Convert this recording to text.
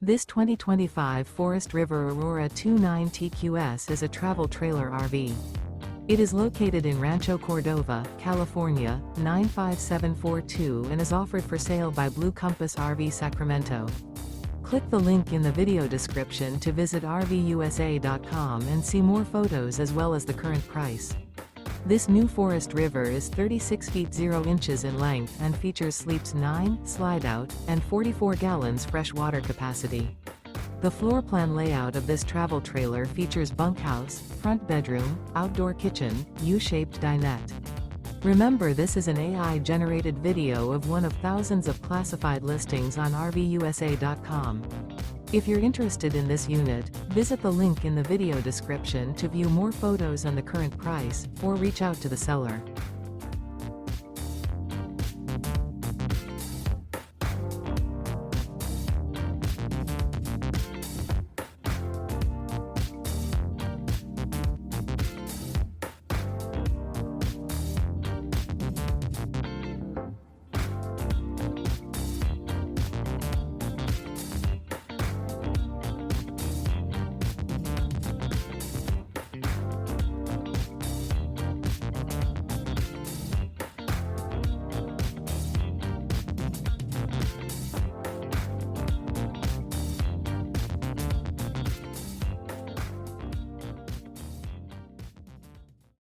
This 2025 Forest River Aurora 29 TQS is a travel trailer RV. It is located in Rancho Cordova, California, 95742 and is offered for sale by Blue Compass RV Sacramento. Click the link in the video description to visit RVUSA.com and see more photos as well as the current price. This new Forest River is 36 feet 0 inches in length and features sleeps 9, Slideout, and 44 gallons fresh water capacity. The floor plan layout of this travel trailer features bunkhouse, front bedroom, outdoor kitchen, U-shaped dinette. Remember, this is an AI-generated video of one of thousands of classified listings on RVUSA.com. If you're interested in this unit, visit the link in the video description to view more photos and the current price, or reach out to the seller.